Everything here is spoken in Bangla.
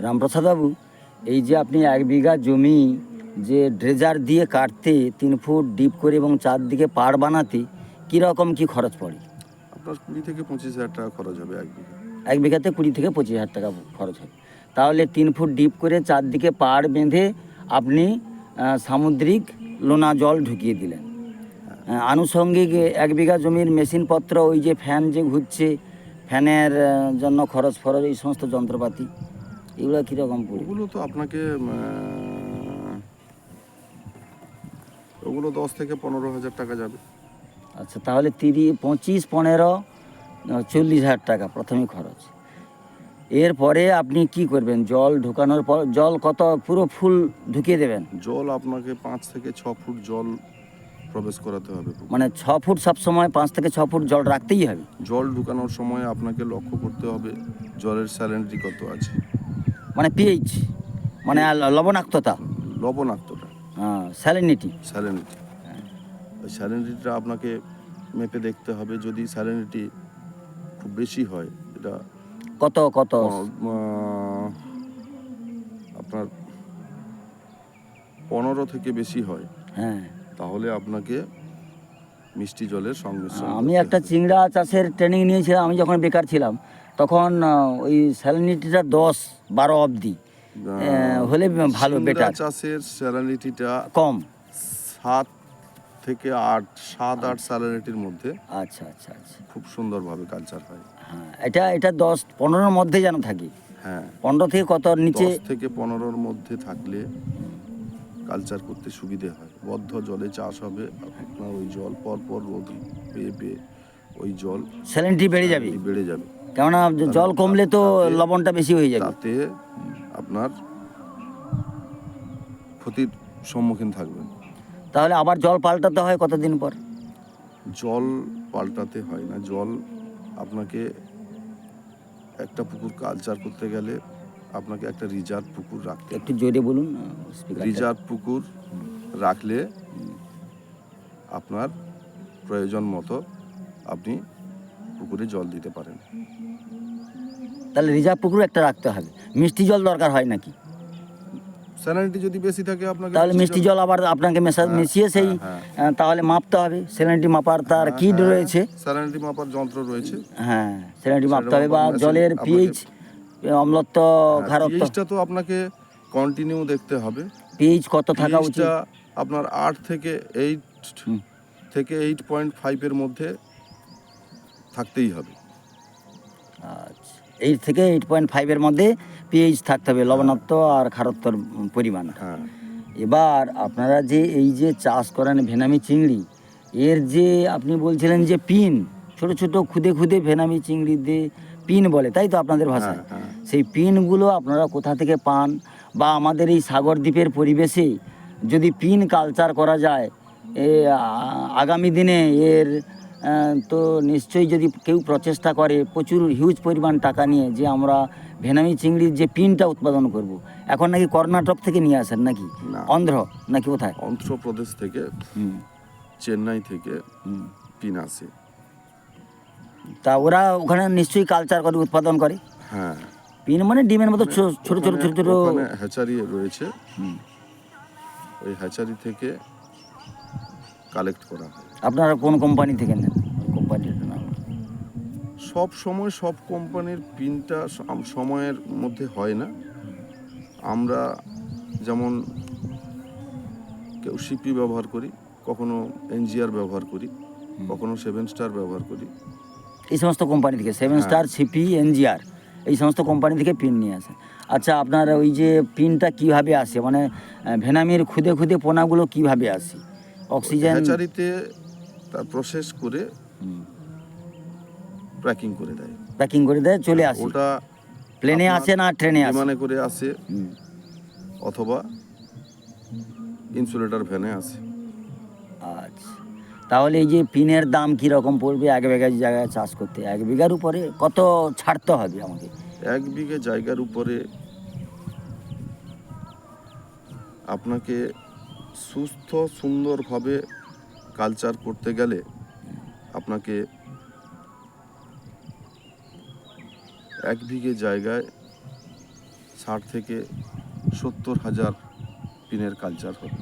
রামপ্রসাদ বাবু, এই যে আপনি 1 বিঘা জমি যে ড্রেজার দিয়ে কাটতে 3 ফুট ডিপ করে এবং চারদিকে পাড় বানাতে কীরকম কি খরচ পড়ে? আপনার 20 থেকে 25 হাজার টাকা খরচ হবে 1 বিঘা। 1 বিঘাতে 20 থেকে 25 হাজার টাকা খরচ হয়। তাহলে 3 ফুট ডিপ করে চারদিকে পাড় বেঁধে আপনি সামুদ্রিক লোনা জল ঢুকিয়ে দিলেন। আনুষঙ্গিক 1 বিঘা জমির মেশিনপত্র, ওই যে ফ্যান যে ঘুরছে, ফ্যানের জন্য খরচ এই সমস্ত যন্ত্রপাতি, এগুলো কীরকম পড়বে? ওগুলো তো আপনাকে ওগুলো 10 থেকে 15 হাজার টাকা যাবে। আচ্ছা, তাহলে 30, 25, 15, 40 হাজার টাকা প্রথমেই খরচ। এরপরে আপনি কি করবেন? জল ঢোকানোর পর জল কত পুরো ফুল ঢুকিয়ে দেবেন? জল আপনাকে 5 থেকে 6 ফুট জল প্রবেশ করাতে হবে। মানে 6 ফুট সবসময় 5 থেকে 6 ফুট জল রাখতেই হবে? জল ঢুকানোর সময় আপনাকে লক্ষ্য করতে হবে জলের স্যালিনিটি কত আছে, মানে পিএইচ, মানে লবণাক্ততা, লবণাক্তটা, স্যালিনিটি। ওই স্যালিনিটিটা আপনাকে মেপে দেখতে হবে। যদি স্যালিনিটি খুব বেশি হয়, এটা কত আপনার 15 থেকে বেশি হয়, হ্যাঁ, তাহলে আপনাকে মিষ্টি জলের সংমিশ্রণ। আমি একটা চিংড়া চাষের ট্রেনিং নিয়েছিলাম, আমি যখন বেকার ছিলাম তখন ওই স্যালিনিটিটা 10-12 অবধি হলে ভালো, বেটার। চাষের স্যালিনিটিটা কম, 7 থেকে 8, 7-8 স্যালিনিটির মধ্যে। আচ্ছা, খুব সুন্দরভাবে কালচার হয়। হ্যাঁ, এটা 10-15-র মধ্যে যেন থাকে। হ্যাঁ, 15 থেকে কত নিচে? 10 থেকে 15-র মধ্যে থাকলে কালচার করতে সুবিধে হয়। বদ্ধ জলে চাষ হবে, আপনার ওই জল পরপর রোদ পেয়ে ওই জল স্যালিনিটি বেড়ে যাবে, কেননা জল কমলে তো লবণটা বেশি হয়ে যাবে, তাতে আপনার ক্ষতির সম্মুখীন থাকবেন। তাহলে আবার জল পাল্টাতে হয় কতদিন পর? জল পাল্টাতে হয় না। জল আপনাকে একটা পুকুর কালচার করতে গেলে আপনাকে একটা রিজার্ভ পুকুর রাখতে হবে। একটু জোরে বলুন। রিজার্ভ পুকুর রাখলে আপনার প্রয়োজন মতো আপনি পুকুরে জল দিতে পারেন। তাহলে রিজার্ভ পুকুর একটা রাখতে হবে। মিষ্টি জল দরকার হয় নাকি? স্যালিনিটি যদি বেশি থাকে আপনাকে তাহলে মিষ্টি জল আবার আপনাকে মিশিয়ে সেই তাহলে মাপতে হবে। স্যালিনিটি মাপার তার কিট রয়েছে, স্যালিনিটি মাপার যন্ত্র রয়েছে। হ্যাঁ, স্যালিনিটি মাপতে হবে, বা জলের পিএইচ, অম্লত্ব, ক্ষারত্ব, পিএইচটা তো আপনাকে কন্টিনিউ দেখতে হবে। পিএইচ কত থাকা উচিত? আপনার 8 থেকে 8.5 এর মধ্যে থাকতেই হবে। আচ্ছা, 8 থেকে 8.5 এর মধ্যে পিএইচ থাকতে হবে, লবণাক্ত আর ক্ষারত্বর পরিমাণ। হ্যাঁ, এবার আপনারা যে এই যে চাষ করেন ভেনামি চিংড়ি, এর যে আপনি বলছিলেন যে পিন, ছোট ছোট খুদে ভেনামি চিংড়ি দিয়ে পিন বলে, তাই তো আপনাদের ভাষায়? সেই পিনগুলো আপনারা কোথা থেকে পান? বা আমাদের এই সাগর দ্বীপের পরিবেশে যদি পিন কালচার করা যায়, আগামী দিনে এর তো নিশ্চয়ই যদি কেউ প্রচেষ্টা করে প্রচুর হিউজ পরিমাণ টাকা নিয়ে, যে আমরা ভেনামি চিংড়ির যে পিনটা উৎপাদন করব, এখন নাকি কর্ণাটক থেকে নিয়ে আসেন নাকি? অন্ধ্র নাকি কোথায়? অন্ধ্রপ্রদেশ থেকে, চেন্নাই থেকে পিন আসে। তা ওরা ওখানে নিশ্চয়ই কালচার করে, উৎপাদন করে। হ্যাঁ, পিন মানে ডিমের মতো ছোট হ্যাচারি রয়েছে, ওই হ্যাচারি থেকে কালেক্ট করা হয়। আপনারা কোন কোম্পানি থেকে নেন? কোম্পানির নাম? সব সময় সব কোম্পানির পিনটা সময়ের মধ্যে হয় না। আমরা যেমন কেউ সিপি ব্যবহার করি, কখনো এনজিআর ব্যবহার করি, কখনো 7 স্টার ব্যবহার করি। এই সমস্ত কোম্পানি থেকে 7 স্টার, সিপি, এনজিআর, এই সমস্ত কোম্পানি থেকে পিন নিয়ে আসেন। আচ্ছা, আপনার ওই যে পিনটা কিভাবে আসে, মানে ভেনামির খুদে পোনাগুলো কিভাবে আসে? অক্সিজেন হ্যাচারিতে তার প্রসেস করে প্যাকিং করে দেয়, চলে আসে। ওটা প্লেনে আসে না ট্রেনে আসে? বিমানে করে আসে, অথবা ইনসুলেটর ভ্যানে আসে। আচ্ছা, তাহলে এই যে পিনের দাম কীরকম পড়বে 1 বিঘা জায়গায় চাষ করতে? 1 বিঘার উপরে কত ছাড়তে হবে আমাকে? 1 বিঘে জায়গার উপরে আপনাকে সুস্থ সুন্দরভাবে কালচার করতে গেলে আপনাকে 1 বিঘে জায়গায় 60 থেকে 70 হাজার পিনের কালচার হবে।